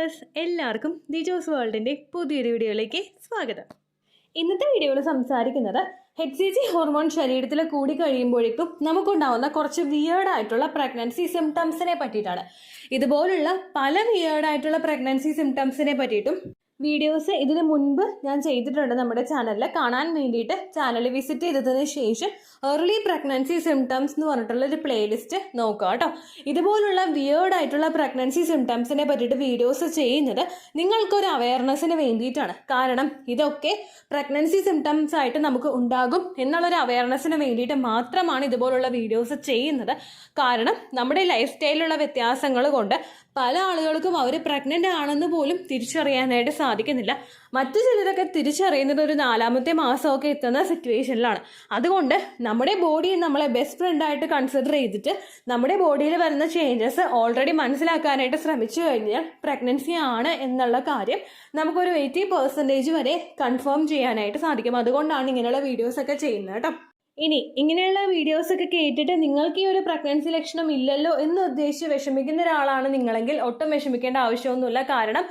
Viewers എല്ലാവർക്കും ദിജോസ് വേൾഡിൻ്റെ പുതിയൊരു വീഡിയോയിലേക്ക് സ്വാഗതം. ഇന്നത്തെ വീഡിയോയിൽ സംസാരിക്കുന്നത് HCG ഹോർമോൺ ശരീരത്തിൽ കൂടി കഴിയുമ്പോഴേക്കും നമുക്കുണ്ടാവുന്ന കുറച്ച് വിയേർഡായിട്ടുള്ള പ്രഗ്നൻസി സിംറ്റംസിനെ പറ്റിയിട്ടാണ്. ഇതുപോലുള്ള പല വിയേർഡായിട്ടുള്ള പ്രഗ്നൻസി സിംറ്റംസിനെ പറ്റിയിട്ടും വീഡിയോസ് ഇതിനു മുൻപ് ഞാൻ ചെയ്തിട്ടുണ്ട് നമ്മുടെ ചാനലിൽ. കാണാൻ വേണ്ടിയിട്ട് ചാനൽ വിസിറ്റ് ചെയ്തതിന് ശേഷം ഏർലി പ്രഗ്നൻസി സിംറ്റംസ് എന്ന് പറഞ്ഞിട്ടുള്ള ഒരു പ്ലേലിസ്റ്റ് നോക്കുക കേട്ടോ. ഇതുപോലുള്ള വിയേർഡായിട്ടുള്ള പ്രഗ്നൻസി സിംറ്റംസിനെ പറ്റിയിട്ട് വീഡിയോസ് ചെയ്യുന്നത് നിങ്ങൾക്കൊരു അവയർനെസ്സിന് വേണ്ടിയിട്ടാണ്. കാരണം ഇതൊക്കെ പ്രഗ്നൻസി സിംറ്റംസ് ആയിട്ട് നമുക്ക് ഉണ്ടാകും എന്നുള്ളൊരു അവയർനെസ്സിന് വേണ്ടിയിട്ട് മാത്രമാണ് ഇതുപോലുള്ള വീഡിയോസ് ചെയ്യുന്നത്. കാരണം നമ്മുടെ ലൈഫ് സ്റ്റൈലിലുള്ള വ്യത്യാസങ്ങൾ കൊണ്ട് പല ആളുകൾക്കും അവർ പ്രഗ്നൻ്റ് ആണെന്ന് പോലും തിരിച്ചറിയാനായിട്ട് സാധിക്കുന്നില്ല. മറ്റു ചിലരൊക്കെ തിരിച്ചറിയുന്നത് ഒരു 4ാമത്തെ മാസമൊക്കെ എത്തുന്ന സിറ്റുവേഷനിലാണ്. അതുകൊണ്ട് നമ്മുടെ ബോഡിയെ നമ്മളെ ബെസ്റ്റ് ഫ്രണ്ടായിട്ട് കൺസിഡർ ചെയ്തിട്ട് നമ്മുടെ ബോഡിയിൽ വരുന്ന ചേഞ്ചസ് ഓൾറെഡി മനസ്സിലാക്കാനായിട്ട് ശ്രമിച്ചു കഴിഞ്ഞാൽ പ്രഗ്നൻസി ആണ് എന്നുള്ള കാര്യം നമുക്കൊരു 80% വരെ കൺഫേം ചെയ്യാനായിട്ട് സാധിക്കും. അതുകൊണ്ടാണ് ഇങ്ങനെയുള്ള വീഡിയോസൊക്കെ ചെയ്യുന്നത് കേട്ടോ. ഇനി ഇങ്ങനെയുള്ള വീഡിയോസൊക്കെ കേട്ടിട്ട് നിങ്ങൾക്ക് ഈ ഒരു പ്രഗ്നൻസി ലക്ഷണം ഇല്ലല്ലോ എന്ന് ഉദ്ദേശിച്ച് വിഷമിക്കുന്ന ഒരാളാണ് നിങ്ങളെങ്കിൽ ഒട്ടും വിഷമിക്കേണ്ട ആവശ്യമൊന്നുമില്ല. കാരണം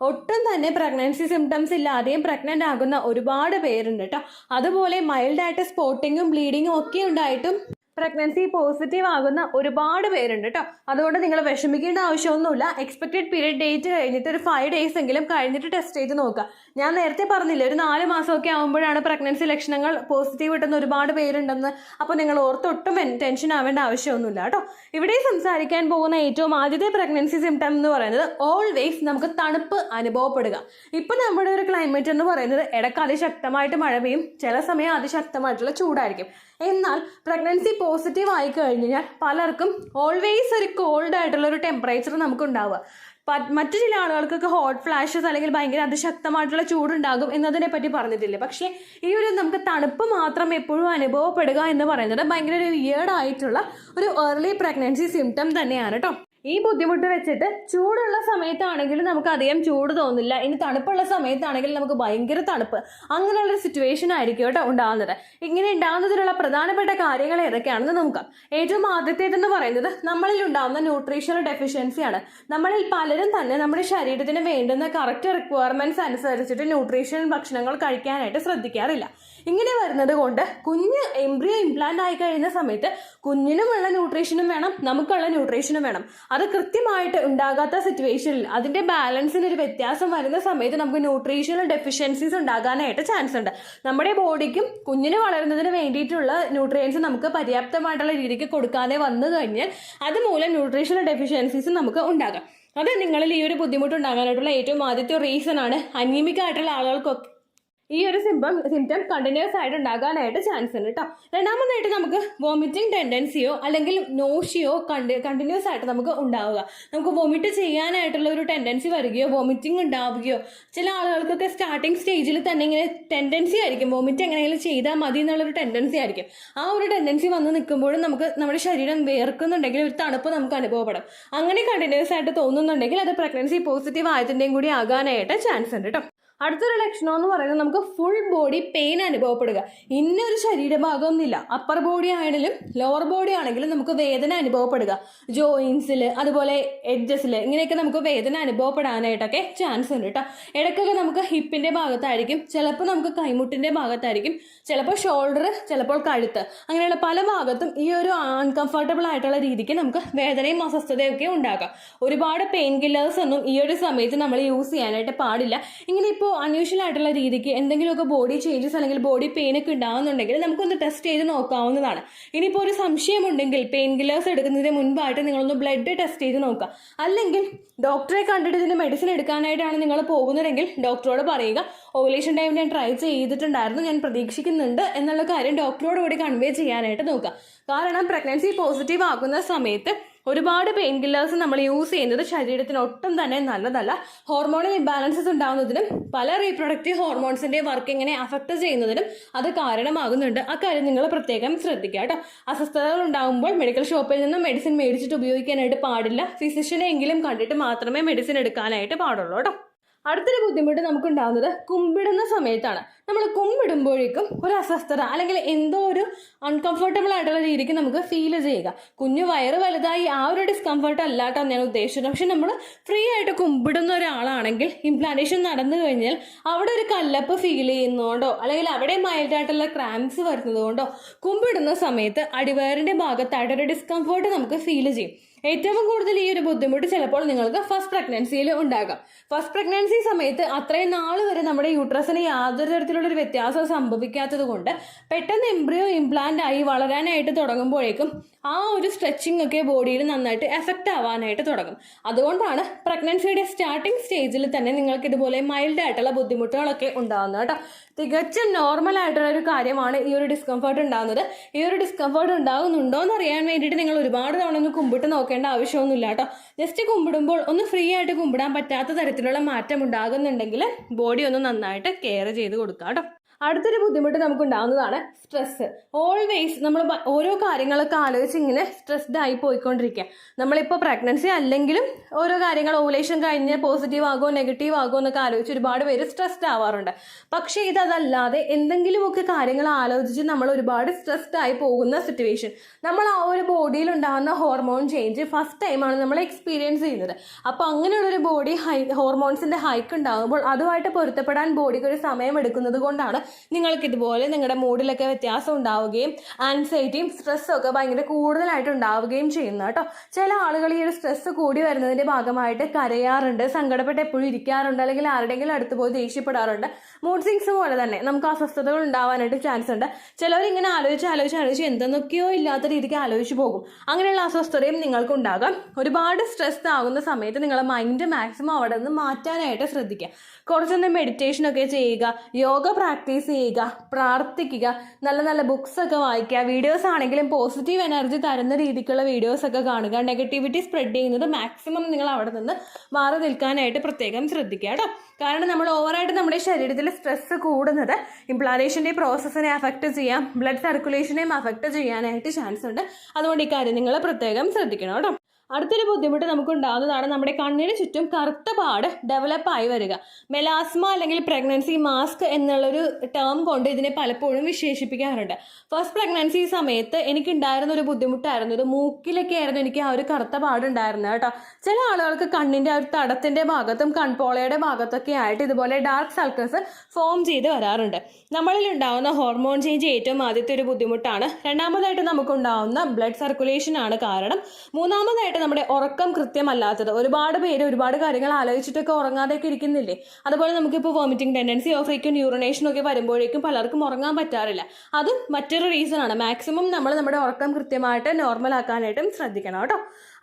ഒട്ടും തന്നെ പ്രഗ്നൻസി സിംറ്റംസ് ഇല്ലാതെയും പ്രഗ്നൻ്റ് ആകുന്ന ഒരുപാട് പേരുണ്ട് കേട്ടോ. അതുപോലെ മൈൽഡായിട്ട് സ്പോട്ടിങ്ങും ബ്ലീഡിങ്ങും ഒക്കെ ഉണ്ടായിട്ടും പ്രഗ്നൻസി പോസിറ്റീവ് ആകുന്ന ഒരുപാട് പേരുണ്ട് കേട്ടോ. അതുകൊണ്ട് നിങ്ങൾ വിഷമിക്കേണ്ട ആവശ്യമൊന്നുമില്ല. എക്സ്പെക്റ്റഡ് പീരീഡ് ഡേറ്റ് കഴിഞ്ഞിട്ട് ഒരു 5 days എങ്കിലും കഴിഞ്ഞിട്ട് ടെസ്റ്റ് ചെയ്ത് നോക്കുക. ഞാൻ നേരത്തെ പറഞ്ഞില്ലേ, ഒരു 4 മാസമൊക്കെ ആകുമ്പോഴാണ് പ്രഗ്നൻസി ലക്ഷണങ്ങൾ പോസിറ്റീവ് കിട്ടുന്ന ഒരുപാട് പേരുണ്ടെന്ന്. അപ്പോൾ നിങ്ങൾ ഓർത്തൊട്ടും ടെൻഷൻ ആവേണ്ട ആവശ്യമൊന്നുമില്ല കേട്ടോ. ഇവിടെ സംസാരിക്കാൻ പോകുന്ന ഏറ്റവും ആദ്യത്തെ പ്രഗ്നൻസി സിംറ്റം എന്ന് പറയുന്നത് ഓൾവേസ് നമുക്ക് തണുപ്പ് അനുഭവപ്പെടുക. ഇപ്പം നമ്മുടെ ഒരു ക്ലൈമറ്റ് എന്ന് പറയുന്നത് ഇടയ്ക്ക് അതിശക്തമായിട്ട് മഴ പെയ്യും, ചില സമയം അതിശക്തമായിട്ടുള്ള ചൂടായിരിക്കും. എന്നാൽ പ്രഗ്നൻസി പോസിറ്റീവ് ആയി കഴിഞ്ഞാൽ പലർക്കും ഓൾവേസ് ഒരു കോൾഡ് ആയിട്ടുള്ള ഒരു ടെമ്പറേച്ചർ നമുക്ക് ഉണ്ടാവുക. മറ്റു ചില ആളുകൾക്കൊക്കെ ഹോട്ട് ഫ്ലാഷസ് അല്ലെങ്കിൽ ഭയങ്കര അതിശക്തമായിട്ടുള്ള ചൂടുണ്ടാകും എന്നതിനെ പറ്റി പറഞ്ഞിട്ടില്ലേ. പക്ഷേ ഈ ഒരു നമുക്ക് തണുപ്പ് മാത്രം എപ്പോഴും അനുഭവപ്പെടുക എന്ന് പറയുന്നത് ഭയങ്കര ഒരു വിയേർഡ് ആയിട്ടുള്ള ഒരു ഏർലി പ്രഗ്നൻസി സിംറ്റം തന്നെയാണ് കേട്ടോ. ഈ ബുദ്ധിമുട്ട് വെച്ചിട്ട് ചൂടുള്ള സമയത്താണെങ്കിൽ നമുക്ക് അധികം ചൂട് തോന്നില്ല, ഇനി തണുപ്പുള്ള സമയത്താണെങ്കിൽ നമുക്ക് ഭയങ്കര തണുപ്പ്, അങ്ങനെയുള്ളൊരു സിറ്റുവേഷൻ ആയിരിക്കും കേട്ടോ ഉണ്ടാകുന്നത്. ഇങ്ങനെ ഉണ്ടാകുന്നതിനുള്ള പ്രധാനപ്പെട്ട കാര്യങ്ങൾ ഏതൊക്കെയാണെന്ന് നോക്കാം. ഏറ്റവും ആദ്യത്തേതെന്ന് പറയുന്നത് നമ്മളിൽ ഉണ്ടാകുന്ന ന്യൂട്രീഷണൽ ഡെഫിഷ്യൻസിയാണ്. നമ്മളിൽ പലരും തന്നെ നമ്മുടെ ശരീരത്തിന് വേണ്ടുന്ന കറക്റ്റ് റിക്വയർമെന്റ്സ് അനുസരിച്ചിട്ട് ന്യൂട്രീഷണൽ ഭക്ഷണങ്ങൾ കഴിക്കാനായിട്ട് ശ്രദ്ധിക്കാറില്ല. ഇങ്ങനെ വരുന്നത് കൊണ്ട് കുഞ്ഞ് എംബ്രിയോ ഇംപ്ലാന്റ് ആയി കഴിയുന്ന സമയത്ത് കുഞ്ഞിനുമുള്ള ന്യൂട്രീഷനും വേണം, നമുക്കുള്ള ന്യൂട്രീഷനും വേണം. അത് കൃത്യമായിട്ട് ഉണ്ടാകാത്ത സിറ്റുവേഷനിൽ അതിന്റെ ബാലൻസിന് ഒരു വ്യത്യാസം വരുന്ന സമയത്ത് നമുക്ക് ന്യൂട്രീഷണൽ ഡെഫിഷ്യൻസീസ് ഉണ്ടാകാനായിട്ട് ചാൻസ് ഉണ്ട്. നമ്മുടെ ബോഡിക്കും കുഞ്ഞിന് വളരുന്നതിന് വേണ്ടിയിട്ടുള്ള ന്യൂട്രിയൻസ് നമുക്ക് പര്യാപ്തമായിട്ടുള്ള രീതിക്ക് കൊടുക്കാതെ വന്നു കഴിഞ്ഞാൽ അതുമൂലം ന്യൂട്രീഷണൽ ഡെഫിഷ്യൻസീസ് നമുക്ക് ഉണ്ടാകാം. അത് നിങ്ങളിൽ ഈ ഒരു ബുദ്ധിമുട്ട് ഉണ്ടാകാനായിട്ടുള്ള ഏറ്റവും ആദ്യത്തെ റീസൺ ആണ്. അനീമിക് ആയിട്ടുള്ള ആളുകൾക്കൊക്കെ ഈ ഒരു സിംറ്റം കണ്ടിന്യൂസ് ആയിട്ട് ഉണ്ടാകാനായിട്ട് ചാൻസ് ഉണ്ട് കേട്ടോ. രണ്ടാമതായിട്ട് നമുക്ക് വോമിറ്റിംഗ് ടെൻഡൻസിയോ അല്ലെങ്കിൽ നോഷിയോ കണ്ടിന്യൂസ് ആയിട്ട് നമുക്ക് ഉണ്ടാവുക. നമുക്ക് വോമിറ്റ് ചെയ്യാനായിട്ടുള്ള ഒരു ടെൻഡൻസി വരികയോ വോമിറ്റിംഗ് ഉണ്ടാവുകയോ, ചില ആളുകൾക്കൊക്കെ സ്റ്റാർട്ടിങ് സ്റ്റേജിൽ തന്നെ ഇങ്ങനെ ടെൻഡൻസി ആയിരിക്കും, വോമിറ്റ് എങ്ങനെയെങ്കിലും ചെയ്താൽ മതി എന്നുള്ളൊരു ടെൻഡൻസി ആയിരിക്കും. ആ ഒരു ടെൻഡൻസി വന്ന് നിൽക്കുമ്പോഴും നമുക്ക് നമ്മുടെ ശരീരം വേർക്കുന്നുണ്ടെങ്കിൽ ഒരു തണുപ്പ് നമുക്ക് അനുഭവപ്പെടും. അങ്ങനെ കണ്ടിന്യൂസ് ആയിട്ട് തോന്നുന്നുണ്ടെങ്കിൽ അത് പ്രഗ്നൻസി പോസിറ്റീവ് ആയതിൻ്റെയും കൂടി ആകാനായിട്ട് ചാൻസ് ഉണ്ട് കേട്ടോ. അടുത്തൊരു ലക്ഷണം എന്ന് പറയുന്നത് നമുക്ക് ഫുൾ ബോഡി പെയിൻ അനുഭവപ്പെടുക. ഇന്നൊരു ശരീരഭാഗം എന്നില്ല, അപ്പർ ബോഡി ആണെങ്കിലും ലോവർ ബോഡി ആണെങ്കിലും നമുക്ക് വേദന അനുഭവപ്പെടുക. ജോയിൻസിൽ അതുപോലെ എഡ്ജസിൽ ഇങ്ങനെയൊക്കെ നമുക്ക് വേദന അനുഭവപ്പെടാനായിട്ടൊക്കെ ചാൻസ് ഉണ്ട് കേട്ടോ. ഇടയ്ക്കൊക്കെ നമുക്ക് ഹിപ്പിൻ്റെ ഭാഗത്തായിരിക്കും, ചിലപ്പോൾ നമുക്ക് കൈമുട്ടിൻ്റെ ഭാഗത്തായിരിക്കും, ചിലപ്പോൾ ഷോൾഡർ, ചിലപ്പോൾ കഴുത്ത്, അങ്ങനെയുള്ള പല ഭാഗത്തും ഈ ഒരു അൺകംഫർട്ടബിൾ ആയിട്ടുള്ള രീതിക്ക് നമുക്ക് വേദനയും അസ്വസ്ഥതയൊക്കെ ഉണ്ടാകാം. ഒരുപാട് പെയിൻ കില്ലേഴ്സ് ഒന്നും ഈ ഒരു സമയത്ത് നമ്മൾ യൂസ് ചെയ്യാനായിട്ട് പാടില്ല. ഇങ്ങനെ ഇപ്പോൾ അൺയൂഷ്വൽ ആയിട്ടുള്ള രീതിക്ക് എന്തെങ്കിലുമൊക്കെ ബോഡി ചേഞ്ചസ് അല്ലെങ്കിൽ ബോഡി പെയിൻ ഒക്കെ ഉണ്ടാകുന്നുണ്ടെങ്കിൽ നമുക്കൊന്ന് ടെസ്റ്റ് ചെയ്ത് നോക്കാവുന്നതാണ്. ഇനിയിപ്പോൾ ഒരു സംശയമുണ്ടെങ്കിൽ പെയിൻ കില്ലേഴ്സ് എടുക്കുന്നതിന് മുൻപായിട്ട് നിങ്ങളൊന്ന് ബ്ലഡ് ടെസ്റ്റ് ചെയ്ത് നോക്കുക. അല്ലെങ്കിൽ ഡോക്ടറെ കണ്ടിട്ട് ഇതിന് മെഡിസിൻ എടുക്കാനായിട്ടാണ് നിങ്ങൾ പോകുന്നതെങ്കിൽ ഡോക്ടറോട് പറയുക, ഓവുലേഷൻ ടൈം ഞാൻ ട്രൈ ചെയ്തിട്ടുണ്ടായിരുന്നു, ഞാൻ പ്രതീക്ഷിക്കുന്നുണ്ട് എന്നുള്ള കാര്യം ഡോക്ടറോട് കൂടി കൺവേ ചെയ്യാനായിട്ട് നോക്കുക. കാരണം പ്രഗ്നൻസി പോസിറ്റീവ് ആകുന്ന സമയത്ത് ഒരുപാട് പെയിൻ കില്ലേഴ്സ് നമ്മൾ യൂസ് ചെയ്യുന്നത് ശരീരത്തിന് ഒട്ടും തന്നെ നല്ലതല്ല. ഹോർമോണൽ ഇംബാലൻസസ് ഉണ്ടാകുന്നതിനും പല റീപ്രൊഡക്റ്റീവ് ഹോർമോൺസിന്റെ വർക്കിങ്ങിനെ അഫക്റ്റ് ചെയ്യുന്നതിനും അത് കാരണമാകുന്നുണ്ട്. അക്കാര്യം നിങ്ങൾ പ്രത്യേകം ശ്രദ്ധിക്കുക കേട്ടോ. അസ്വസ്ഥതകൾ ഉണ്ടാകുമ്പോൾ മെഡിക്കൽ ഷോപ്പിൽ നിന്ന് മെഡിസിൻ മേടിച്ചിട്ട് ഉപയോഗിക്കാനായിട്ട് പാടില്ല. ഫിസിഷ്യനെ എങ്കിലും കണ്ടിട്ട് മാത്രമേ മെഡിസിൻ എടുക്കാനായിട്ട് പാടുള്ളൂ കേട്ടോ. അടുത്തൊരു ബുദ്ധിമുട്ട് നമുക്കുണ്ടാകുന്നത് കുമ്പിടുന്ന സമയത്താണ്. നമ്മൾ കുമ്പിടുമ്പോഴേക്കും ഒരു അസ്വസ്ഥത അല്ലെങ്കിൽ എന്തോ ഒരു അൺകംഫർട്ടബിൾ ആയിട്ടുള്ള രീതിക്ക് നമുക്ക് ഫീൽ ചെയ്യുക. കുഞ്ഞു വയറ് വലുതായി ആ ഒരു ഡിസ്കംഫർട്ട് അല്ലാട്ടോ ഞാൻ ഉദ്ദേശിച്ചത്. പക്ഷെ നമ്മൾ ഫ്രീ ആയിട്ട് കുമ്പിടുന്ന ഒരാളാണെങ്കിൽ ഇംപ്ലാന്റേഷൻ നടന്നു കഴിഞ്ഞാൽ അവിടെ ഒരു കല്ലപ്പ് ഫീൽ ചെയ്യുന്നതുകൊണ്ടോ അല്ലെങ്കിൽ അവിടെ മൈൽഡായിട്ടുള്ള ക്രാംസ് വരുന്നത് കൊണ്ടോ കുമ്പിടുന്ന സമയത്ത് അടിവയറിന്റെ ഭാഗത്തായിട്ടൊരു ഡിസ്കംഫർട്ട് നമുക്ക് ഫീൽ ചെയ്യും. ഏറ്റവും കൂടുതൽ ഈ ഒരു ബുദ്ധിമുട്ട് ചിലപ്പോൾ നിങ്ങൾക്ക് ഫസ്റ്റ് പ്രഗ്നൻസിയിൽ ഉണ്ടാകാം. ഫസ്റ്റ് പ്രഗ്നൻസി സമയത്ത് അത്രയും നാൾ വരെ നമ്മുടെ യൂട്രസിന് യാതൊരു തരത്തിലുള്ള ഒരു വ്യത്യാസം സംഭവിക്കാത്തത് കൊണ്ട് പെട്ടെന്ന് എംബ്രിയോ ഇംപ്ലാന്റ് ആയി വളരാനായിട്ട് തുടങ്ങുമ്പോഴേക്കും ആ ഒരു സ്ട്രെച്ചിങ് ഒക്കെ ബോഡിയിൽ നന്നായിട്ട് എഫക്റ്റ് ആവാനായിട്ട് തുടങ്ങും. അതുകൊണ്ടാണ് പ്രഗ്നൻസിയുടെ സ്റ്റാർട്ടിംഗ് സ്റ്റേജിൽ തന്നെ നിങ്ങൾക്ക് ഇതുപോലെ മൈൽഡ് ആയിട്ടുള്ള ബുദ്ധിമുട്ടുകളൊക്കെ ഉണ്ടാകുന്നത് കേട്ടോ. തികച്ചും നോർമൽ ആയിട്ടുള്ള ഒരു കാര്യമാണ് ഈ ഒരു ഡിസ്കംഫർട്ട് ഉണ്ടാകുന്നത്. ഈ ഒരു ഡിസ്കംഫർട്ട് ഉണ്ടാകുന്നുണ്ടോ എന്ന് അറിയാൻ വേണ്ടിയിട്ട് നിങ്ങൾ ഒരുപാട് തവണ ഒന്ന് കുമ്പിട്ട് നോക്കേണ്ട ആവശ്യമൊന്നുമില്ല കേട്ടോ. ജസ്റ്റ് കുമ്പിടുമ്പോൾ ഒന്ന് ഫ്രീ ആയിട്ട് കുമ്പിടാൻ പറ്റാത്ത തരത്തിലുള്ള മാറ്റം ഉണ്ടാകുന്നുണ്ടെങ്കിൽ ബോഡി ഒന്ന് നന്നായിട്ട് കെയർ ചെയ്ത് കൊടുക്കാം കേട്ടോ. അടുത്തൊരു ബുദ്ധിമുട്ട് നമുക്കുണ്ടാകുന്നതാണ് സ്ട്രെസ്. ഓൾവേസ് നമ്മൾ ഓരോ കാര്യങ്ങളൊക്കെ ആലോചിച്ച് ഇങ്ങനെ സ്ട്രെസ്ഡ് ആയി പോയിക്കൊണ്ടിരിക്കുക. നമ്മളിപ്പോൾ പ്രഗ്നൻസി അല്ലെങ്കിലും ഓരോ കാര്യങ്ങൾ ഓവുലേഷൻ കഴിഞ്ഞ് പോസിറ്റീവ് ആകുമോ നെഗറ്റീവ് ആകുമോ എന്നൊക്കെ ആലോചിച്ച് ഒരുപാട് പേര് സ്ട്രെസ്ഡ് ആവാറുണ്ട്. പക്ഷേ ഇതല്ലാതെ എന്തെങ്കിലുമൊക്കെ കാര്യങ്ങൾ ആലോചിച്ച് നമ്മൾ ഒരുപാട് സ്ട്രെസ്ഡ് ആയി പോകുന്ന സിറ്റുവേഷൻ, നമ്മൾ ആ ഒരു ബോഡിയിൽ ഉണ്ടാകുന്ന ഹോർമോൺ ചേഞ്ച് ഫസ്റ്റ് ടൈമാണ് നമ്മൾ എക്സ്പീരിയൻസ് ചെയ്യുന്നത്. അപ്പോൾ അങ്ങനെയുള്ളൊരു ബോഡി ഹോർമോൺസിന്റെ ഹൈക്ക് ഉണ്ടാകുമ്പോൾ അതുമായിട്ട് പൊരുത്തപ്പെടാൻ ബോഡിക്ക് ഒരു സമയം എടുക്കുന്നത് കൊണ്ടാണ് നിങ്ങൾക്ക് ഇതുപോലെ നിങ്ങളുടെ മൂഡിലൊക്കെ വ്യത്യാസം ഉണ്ടാവുകയും ആൻസൈറ്റിയും സ്ട്രെസ്സും ഒക്കെ ഭയങ്കര കൂടുതലായിട്ട് ഉണ്ടാവുകയും ചെയ്യുന്നു കേട്ടോ. ചില ആളുകൾ ഈ ഒരു സ്ട്രെസ് കൂടി വരുന്നതിന്റെ ഭാഗമായിട്ട് കരയാറുണ്ട്, സങ്കടപ്പെട്ട് എപ്പോഴും ഇരിക്കാറുണ്ട്, അല്ലെങ്കിൽ ആരുടെങ്കിലും അടുത്ത് പോയി ദേഷ്യപ്പെടാറുണ്ട്. മൂഡ് സ്വിങ്സ് പോലെ തന്നെ നമുക്ക് അസ്വസ്ഥതകൾ ഉണ്ടാവാനായിട്ട് ചാൻസ് ഉണ്ട്. ചിലവർ ഇങ്ങനെ ആലോചിച്ച് എന്തെന്നൊക്കെയോ ഇല്ലാത്ത രീതിക്ക് ആലോചിച്ച് പോകും. അങ്ങനെയുള്ള അസ്വസ്ഥതയും നിങ്ങൾക്ക് ഉണ്ടാകാം. ഒരുപാട് സ്ട്രെസ് ആകുന്ന സമയത്ത് നിങ്ങളുടെ മൈൻഡ് മാക്സിമം അവിടെ നിന്ന് മാറ്റാനായിട്ട് ശ്രദ്ധിക്കുക. കുറച്ചൊന്ന് മെഡിറ്റേഷനൊക്കെ ചെയ്യുക, യോഗ പ്രാക്ടീസ് ചെയ്യുക, പ്രാർത്ഥിക്കുക, നല്ല നല്ല ബുക്സ് ഒക്കെ വായിക്കുക, വീഡിയോസ് ആണെങ്കിലും പോസിറ്റീവ് എനർജി തരുന്ന രീതിക്കുള്ള വീഡിയോസ് ഒക്കെ കാണുക. നെഗറ്റിവിറ്റി സ്പ്രെഡ് ചെയ്യുന്നത് മാക്സിമം നിങ്ങൾ അവിടെ നിന്ന് മാറി നിൽക്കാനായിട്ട് പ്രത്യേകം ശ്രദ്ധിക്കുക കേട്ടോ. കാരണം നമ്മൾ ഓവറായിട്ട് നമ്മുടെ ശരീരത്തിൽ സ്ട്രെസ് കൂടുന്നത് ഇംപ്ലാന്റേഷൻ്റെ പ്രോസസ്സിനെ അഫക്റ്റ് ചെയ്യാം, ബ്ലഡ് സർക്കുലേഷനെയും അഫക്റ്റ് ചെയ്യാനായിട്ട് ചാൻസ് ഉണ്ട്. അതുകൊണ്ട് ഈ കാര്യം നിങ്ങൾ പ്രത്യേകം ശ്രദ്ധിക്കണം കേട്ടോ. അടുത്തൊരു ബുദ്ധിമുട്ട് നമുക്കുണ്ടാകുന്നതാണ് നമ്മുടെ കണ്ണിന് ചുറ്റും കറുത്ത പാട് ഡെവലപ്പായി വരിക. മെലാസ്മ അല്ലെങ്കിൽ പ്രഗ്നൻസി മാസ്ക് എന്നുള്ളൊരു ടേം കൊണ്ട് ഇതിനെ പലപ്പോഴും വിശേഷിപ്പിക്കാറുണ്ട്. ഫസ്റ്റ് പ്രഗ്നൻസി സമയത്ത് എനിക്കുണ്ടായിരുന്ന ഒരു ബുദ്ധിമുട്ടായിരുന്നു ഇത്. മൂക്കിലൊക്കെ ആയിരുന്നു എനിക്ക് ആ ഒരു കറുത്ത പാടുണ്ടായിരുന്നത് കേട്ടോ. ചില ആളുകൾക്ക് കണ്ണിൻ്റെ ആ ഒരു തടത്തിൻ്റെ ഭാഗത്തും കൺപോളയുടെ ഭാഗത്തൊക്കെ ആയിട്ട് ഇതുപോലെ ഡാർക്ക് സർക്കിൾസ് ഫോം ചെയ്ത് വരാറുണ്ട്. നമ്മളിൽ ഉണ്ടാകുന്ന ഹോർമോൺ ചേഞ്ച് ഏറ്റവും ആദ്യത്തെ ഒരു ബുദ്ധിമുട്ടാണ്. രണ്ടാമതായിട്ട് നമുക്കുണ്ടാകുന്ന ബ്ലഡ് സർക്കുലേഷൻ ആണ് കാരണം. മൂന്നാമതായിട്ട് നമ്മുടെ ഉറക്കം കൃത്യമല്ലാത്തത്. ഒരുപാട് പേര് ഒരുപാട് കാര്യങ്ങൾ ആലോചിച്ചിട്ടൊക്കെ ഉറങ്ങാതെയൊക്കെ ഇരിക്കുന്നില്ലേ. അതുപോലെ നമുക്കിപ്പോൾ വോമിറ്റിംഗ് ടെൻഡൻസിയോ ഫ്രീക്വന്റ് യൂറിനേഷനോ ഒക്കെ വരുമ്പോഴേക്കും പലർക്കും ഉറങ്ങാൻ പറ്റാറില്ല. അതും മറ്റൊരു റീസൺ ആണ്. മാക്സിമം നമ്മൾ നമ്മുടെ ഉറക്കം കൃത്യമായിട്ട് നോർമൽ ആക്കാനായിട്ടും ശ്രദ്ധിക്കണം കേട്ടോ.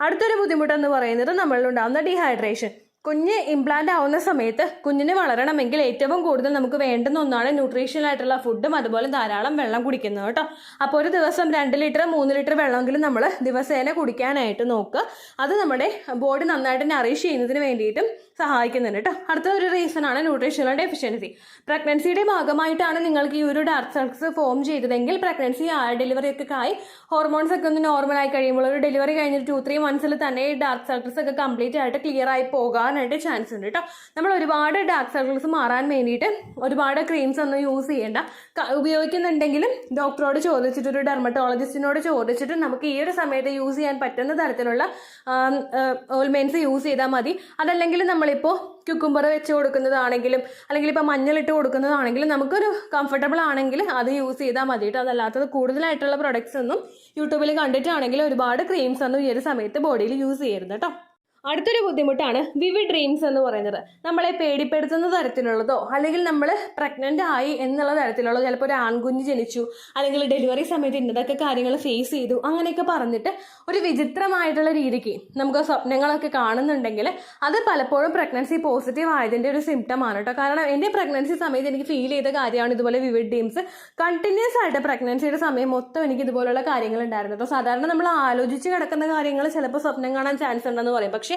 അടുത്തൊരു ബുദ്ധിമുട്ടെന്ന് പറയുന്നത് നമ്മളിലുണ്ടാകുന്ന ഡീഹൈഡ്രേഷൻ. കുഞ്ഞ് ഇംപ്ലാന്റ് ആവുന്ന സമയത്ത് കുഞ്ഞിന് വളരണമെങ്കിൽ ഏറ്റവും കൂടുതൽ നമുക്ക് വേണ്ടുന്ന ഒന്നാണ് ന്യൂട്രീഷണൽ ആയിട്ടുള്ള ഫുഡും അതുപോലെ ധാരാളം വെള്ളം കുടിക്കുന്നത് കേട്ടോ. അപ്പോൾ ഒരു ദിവസം 2 ലിറ്റർ 3 ലിറ്റർ വെള്ളമെങ്കിലും നമ്മൾ ദിവസേന കുടിക്കാനായിട്ട് നോക്കുക. അത് നമ്മുടെ ബോഡി നന്നായിട്ട് നറിഷ് ചെയ്യുന്നതിന് വേണ്ടിയിട്ടും സഹായിക്കുന്നുണ്ട് കേട്ടോ. അടുത്ത ഒരു റീസൺ ആണ് ന്യൂട്രീഷണൽ ഡെഫിഷ്യൻസി. പ്രഗ്നൻസിയുടെ ഭാഗമായിട്ടാണ് നിങ്ങൾക്ക് ഈ ഒരു ഡാർക്ക് സർക്കിൾസ് ഫോം ചെയ്തതെങ്കിൽ പ്രഗ്നൻസി ഡെലിവറി ഒക്കെ ആയി ഹോർമോൺസ് ഒക്കെ ഒന്ന് നോർമലായി കഴിയുമ്പോൾ ഒരു ഡെലിവറി കഴിഞ്ഞിട്ട് 2-3 മന്ത്സിൽ തന്നെ ഈ ഡാർക്ക് സർക്കിൾസ് ഒക്കെ കംപ്ലീറ്റ് ആയിട്ട് ക്ലിയർ ആയി പോകാനായിട്ട് ചാൻസ് ഉണ്ട് കേട്ടോ. നമ്മൾ ഒരുപാട് ഡാർക്ക് സർക്കിൾസ് മാറാൻ വേണ്ടിയിട്ട് ഒരുപാട് ക്രീംസ് ഒന്നും യൂസ് ചെയ്യേണ്ട. ഉപയോഗിക്കുന്നുണ്ടെങ്കിലും ഡോക്ടറോട് ചോദിച്ചിട്ട് ഒരു ഡെർമറ്റോളജിസ്റ്റിനോട് ചോദിച്ചിട്ട് നമുക്ക് ഈ ഒരു സമയത്ത് യൂസ് ചെയ്യാൻ പറ്റുന്ന തരത്തിലുള്ള ഓയിൽമെന്റ്സ് യൂസ് ചെയ്താൽ മതി. അതല്ലെങ്കിൽ നമ്മളിപ്പോൾ ക്യുക്കുംബർ വെച്ച് കൊടുക്കുന്നതാണെങ്കിലും അല്ലെങ്കിൽ ഇപ്പോൾ മഞ്ഞളിട്ട് കൊടുക്കുന്നതാണെങ്കിലും നമുക്കൊരു കംഫർട്ടബിൾ ആണെങ്കിൽ അത് യൂസ് ചെയ്താൽ മതി കേട്ടോ. അതല്ലാത്തത് കൂടുതലായിട്ടുള്ള പ്രൊഡക്ട്സ് ഒന്നും യൂട്യൂബിൽ കണ്ടിട്ടാണെങ്കിൽ ഒരുപാട് ക്രീംസ് ഒന്നും ഈ ഒരു സമയത്ത് ബോഡിയിൽ യൂസ് ചെയ്യരുത് കേട്ടോ. അടുത്തൊരു ബുദ്ധിമുട്ടാണ് വിവിഡ് ഡ്രീംസ് എന്ന് പറയുന്നത്. നമ്മളെ പേടിപ്പെടുത്തുന്ന തരത്തിലുള്ളതോ അല്ലെങ്കിൽ നമ്മൾ പ്രഗ്നൻ്റ് ആയി എന്നുള്ള തരത്തിലുള്ളതോ, ചിലപ്പോൾ ഒരു ആൺകുഞ്ഞ് ജനിച്ചു അല്ലെങ്കിൽ ഡെലിവറി സമയത്ത് ഇന്നതൊക്കെ കാര്യങ്ങൾ ഫേസ് ചെയ്തു അങ്ങനെയൊക്കെ പറഞ്ഞിട്ട് ഒരു വിചിത്രമായിട്ടുള്ള രീതിക്ക് നമുക്ക് സ്വപ്നങ്ങളൊക്കെ കാണുന്നുണ്ടെങ്കിൽ അത് പലപ്പോഴും പ്രഗ്നൻസി പോസിറ്റീവ് ആയതിൻ്റെ ഒരു സിംറ്റമാണ് കേട്ടോ. കാരണം എൻ്റെ പ്രഗ്നൻസി സമയത്ത് എനിക്ക് ഫീൽ ചെയ്ത കാര്യമാണ് ഇതുപോലെ വിവിഡ് ഡ്രീംസ്. കണ്ടിന്യൂസ് ആയിട്ട് പ്രഗ്നൻസിയുടെ സമയം മൊത്തം എനിക്ക് ഇതുപോലുള്ള കാര്യങ്ങൾ ഉണ്ടായിരുന്നു കേട്ടോ. സാധാരണ നമ്മൾ ആലോചിച്ച് കിടക്കുന്ന കാര്യങ്ങൾ ചിലപ്പോൾ സ്വപ്നം കാണാൻ ചാൻസ് ഉണ്ടെന്ന് പറയും. പക്ഷേ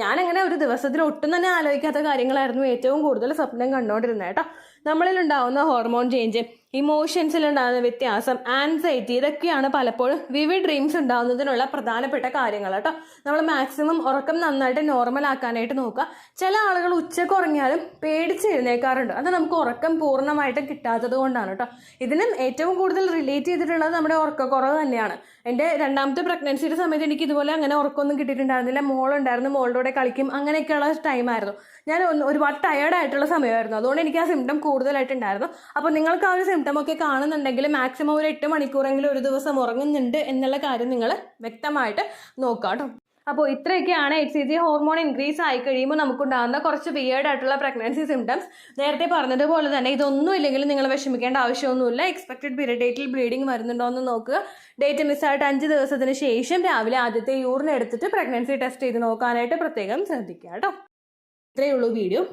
ഞാനങ്ങനെ ഒരു ദിവസത്തിൽ ഒട്ടും തന്നെ ആലോചിക്കാത്ത കാര്യങ്ങളായിരുന്നു ഏറ്റവും കൂടുതൽ സ്വപ്നം കണ്ടുകൊണ്ടിരുന്നത് കേട്ടോ. നമ്മളിൽ ഉണ്ടാവുന്ന ഹോർമോൺ ചേഞ്ച് ഇമോഷൻസിലുണ്ടാകുന്ന വ്യത്യാസം, ആൻസൈറ്റി, ഇതൊക്കെയാണ് പലപ്പോഴും വിവിഡ് ഡ്രീംസ് ഉണ്ടാകുന്നതിനുള്ള പ്രധാനപ്പെട്ട കാര്യങ്ങൾ കേട്ടോ. നമ്മൾ മാക്സിമം ഉറക്കം നന്നായിട്ട് നോർമൽ ആക്കാനായിട്ട് നോക്കുക. ചില ആളുകൾ ഉച്ചയ്ക്ക് ഉറങ്ങിയാലും പേടിച്ച് എഴുന്നേക്കാറുണ്ട്. അത് നമുക്ക് ഉറക്കം പൂർണ്ണമായിട്ട് കിട്ടാത്തത് കൊണ്ടാണ് കേട്ടോ. ഇതിനും ഏറ്റവും കൂടുതൽ റിലേറ്റ് ചെയ്തിട്ടുള്ളത് നമ്മുടെ ഉറക്കക്കുറവ് തന്നെയാണ്. എൻ്റെ രണ്ടാമത്തെ പ്രഗ്നൻസിയുടെ സമയത്ത് എനിക്ക് ഇതുപോലെ അങ്ങനെ ഉറക്കമൊന്നും കിട്ടിയിട്ടുണ്ടായിരുന്നില്ല. മോളുണ്ടായിരുന്നു, മോളുടെ കൂടെ കളിക്കും, അങ്ങനെയൊക്കെയുള്ള ടൈമായിരുന്നു. ഞാൻ ഒരുപാട് ടയേർഡായിട്ടുള്ള സമയമായിരുന്നു. അതുകൊണ്ട് എനിക്ക് ആ സിംറ്റം കൂടുതലായിട്ടുണ്ടായിരുന്നു. അപ്പോൾ നിങ്ങൾക്ക് ആ ഒരു സിംറ്റം ഒക്കെ കാണുന്നുണ്ടെങ്കിൽ മാക്സിമം ഒരു 8 മണിക്കൂറെങ്കിലും ഒരു ദിവസം ഉറങ്ങുന്നുണ്ട് എന്നുള്ള കാര്യം നിങ്ങൾ വ്യക്തമായിട്ട് നോക്കുക കേട്ടോ. അപ്പോൾ ഇത്രയൊക്കെയാണ് HCG ഹോർമോൺ ഇൻക്രീസ് ആയി കഴിയുമ്പോൾ നമുക്കുണ്ടാകുന്ന കുറച്ച് വിയേർഡ് ആയിട്ടുള്ള പ്രഗ്നൻസി സിംറ്റംസ്. നേരത്തെ പറഞ്ഞതുപോലെ തന്നെ ഇതൊന്നും ഇല്ലെങ്കിൽ നിങ്ങൾ വിഷമിക്കേണ്ട ആവശ്യമൊന്നുമില്ല. എക്സ്പെക്റ്റഡ് പീരിയഡ് ഡേറ്റിൽ ബ്ലീഡിങ് വരുന്നുണ്ടോ എന്ന് നോക്കുക. ഡേറ്റ് മിസ്സായിട്ട് 5 ദിവസത്തിന് ശേഷം രാവിലെ ആദ്യത്തെ യൂറിൻ എടുത്തിട്ട് പ്രഗ്നൻസി ടെസ്റ്റ് ചെയ്ത് നോക്കാനായിട്ട് പ്രത്യേകം ശ്രദ്ധിക്കുക കേട്ടോ. ഇത്രയേ ഉള്ളൂ വീഡിയോ.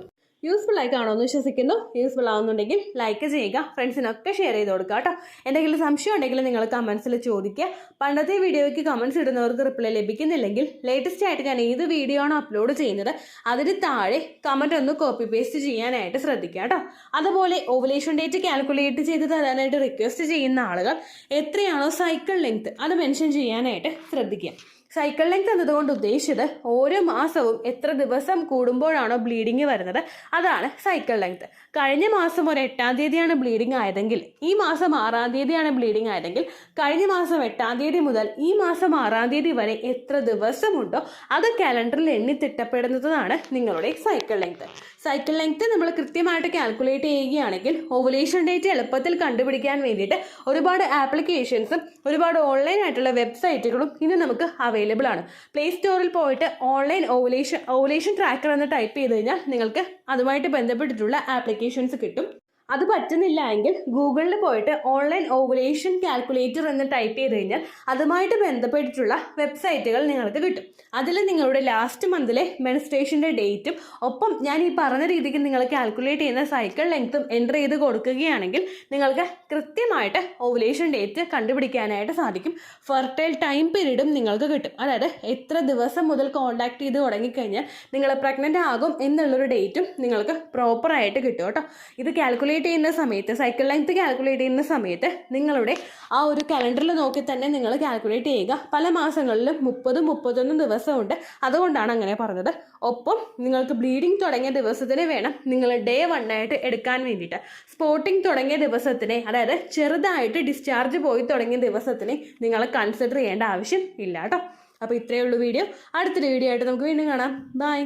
യൂസ്ഫുൾ ആയി കാണുമെന്ന് വിശ്വസിക്കുന്നു. യൂസ്ഫുൾ ആവുന്നുണ്ടെങ്കിൽ ലൈക്ക് ചെയ്യുക, ഫ്രണ്ട്സിനൊക്കെ ഷെയർ ചെയ്ത് കൊടുക്കുക കേട്ടോ. എന്തെങ്കിലും സംശയം ഉണ്ടെങ്കിൽ നിങ്ങൾ കമൻസിൽ ചോദിക്കുക. പണ്ടത്തെ വീഡിയോയ്ക്ക് കമൻസ് ഇടുന്നവർക്ക് റിപ്ലൈ ലഭിക്കുന്നില്ലെങ്കിൽ ലേറ്റസ്റ്റ് ആയിട്ട് ഞാൻ ഏത് വീഡിയോ ആണ് അപ്ലോഡ് ചെയ്യുന്നത് അതിന് താഴെ കമൻറ്റ് ഒന്ന് കോപ്പി പേസ്റ്റ് ചെയ്യാനായിട്ട് ശ്രദ്ധിക്കുക കേട്ടോ. അതുപോലെ ഓവുലേഷൻ ഡേറ്റ് കാൽക്കുലേറ്റ് ചെയ്ത് തരാനായിട്ട് റിക്വസ്റ്റ് ചെയ്യുന്ന ആളുകൾ എത്രയാണോ സൈക്കിൾ ലെങ്ത് അത് മെൻഷൻ ചെയ്യാനായിട്ട് ശ്രദ്ധിക്കുക. സൈക്കിൾ ലെങ്ത് എന്നതുകൊണ്ട് ഉദ്ദേശിച്ചത് ഓരോ മാസവും എത്ര ദിവസം കൂടുമ്പോഴാണോ ബ്ലീഡിങ് വരുന്നത് അതാണ് സൈക്കിൾ ലെങ്ത്. കഴിഞ്ഞ മാസം ഒരു 8-ാം തീയതിയാണ് ബ്ലീഡിങ് ആയതെങ്കിൽ ഈ മാസം 6-ാം തീയതിയാണ് ബ്ലീഡിങ് ആയതെങ്കിൽ കഴിഞ്ഞ മാസം 8-ാം തീയതി മുതൽ ഈ മാസം 6-ാം തീയതി വരെ എത്ര ദിവസമുണ്ടോ അത് കാലണ്ടറിൽ എണ്ണി തിട്ടപ്പെടുന്നതാണ് നിങ്ങളുടെ സൈക്കിൾ ലെങ്ത്. സൈക്കിൾ ലെങ്ത് നമ്മൾ കൃത്യമായിട്ട് കാൽക്കുലേറ്റ് ചെയ്യുകയാണെങ്കിൽ ഓവുലേഷൻ ഡേറ്റ് എളുപ്പത്തിൽ കണ്ടുപിടിക്കാൻ വേണ്ടിയിട്ട് ഒരുപാട് ആപ്ലിക്കേഷൻസും ഒരുപാട് ഓൺലൈൻ ആയിട്ടുള്ള വെബ്സൈറ്റുകളും ഇന്ന് നമുക്ക് അവൈലബിൾ ആണ്. പ്ലേ സ്റ്റോറിൽ പോയിട്ട് ഓൺലൈൻ ഓവുലേഷൻ ട്രാക്കർ എന്ന് ടൈപ്പ് ചെയ്ത് കഴിഞ്ഞാൽ നിങ്ങൾക്ക് അതുമായിട്ട് ബന്ധപ്പെട്ടിട്ടുള്ള ആപ്ലിക്കേഷൻസ് കിട്ടും. അത് പറ്റുന്നില്ല എങ്കിൽ ഗൂഗിളിൽ പോയിട്ട് ഓൺലൈൻ ഓവുലേഷൻ കാൽക്കുലേറ്റർ എന്ന് ടൈപ്പ് ചെയ്ത് കഴിഞ്ഞാൽ അതുമായിട്ട് ബന്ധപ്പെട്ടിട്ടുള്ള വെബ്സൈറ്റുകൾ നിങ്ങൾക്ക് കിട്ടും. അതിൽ നിങ്ങളുടെ ലാസ്റ്റ് മന്തിലെ മെൻസ്ട്രേഷൻ്റെ ഡേറ്റും ഒപ്പം ഞാൻ ഈ പറഞ്ഞ രീതിക്ക് നിങ്ങൾ കാൽക്കുലേറ്റ് ചെയ്യുന്ന സൈക്കിൾ ലെങ്ത്തും എൻ്റർ ചെയ്ത് കൊടുക്കുകയാണെങ്കിൽ നിങ്ങൾക്ക് കൃത്യമായിട്ട് ഓവുലേഷൻ ഡേറ്റ് കണ്ടുപിടിക്കാനായിട്ട് സാധിക്കും. ഫെർട്ടൈൽ ടൈം പീരീഡും നിങ്ങൾക്ക് കിട്ടും. അതായത് എത്ര ദിവസം മുതൽ കോൺടാക്ട് ചെയ്ത് തുടങ്ങിക്കഴിഞ്ഞാൽ നിങ്ങൾ പ്രഗ്നൻ്റ് ആകും എന്നുള്ളൊരു ഡേറ്റും നിങ്ങൾക്ക് പ്രോപ്പറായിട്ട് കിട്ടും കേട്ടോ. ഇത് കാൽക്കുലേറ്റ് ചെയ്യുന്ന സമയത്ത് സൈക്കിൾ ലെങ്ത് കാൽക്കുലേറ്റ് ചെയ്യുന്ന സമയത്ത് നിങ്ങളുടെ ആ ഒരു കലണ്ടറിൽ നോക്കി തന്നെ നിങ്ങൾ കാൽക്കുലേറ്റ് ചെയ്യുക. പല മാസങ്ങളിലും 30-31 ദിവസമുണ്ട്. അതുകൊണ്ടാണ് അങ്ങനെ പറഞ്ഞത്. ഒപ്പം നിങ്ങൾക്ക് ബ്ലീഡിങ് തുടങ്ങിയ ദിവസത്തിന് വേണം നിങ്ങൾ ഡേ 1 ആയിട്ട് എടുക്കാൻ വേണ്ടിയിട്ട്. സ്പോട്ടിങ് തുടങ്ങിയ ദിവസത്തിനെ, അതായത് ചെറുതായിട്ട് ഡിസ്ചാർജ് പോയി തുടങ്ങിയ ദിവസത്തിനെ നിങ്ങൾ കൺസിഡർ ചെയ്യേണ്ട ആവശ്യം ഇല്ല കേട്ടോ. അപ്പോൾ ഇത്രയേ ഉള്ളൂ വീഡിയോ. അടുത്തൊരു വീഡിയോ ആയിട്ട് നമുക്ക് വീണ്ടും കാണാം. ബൈ.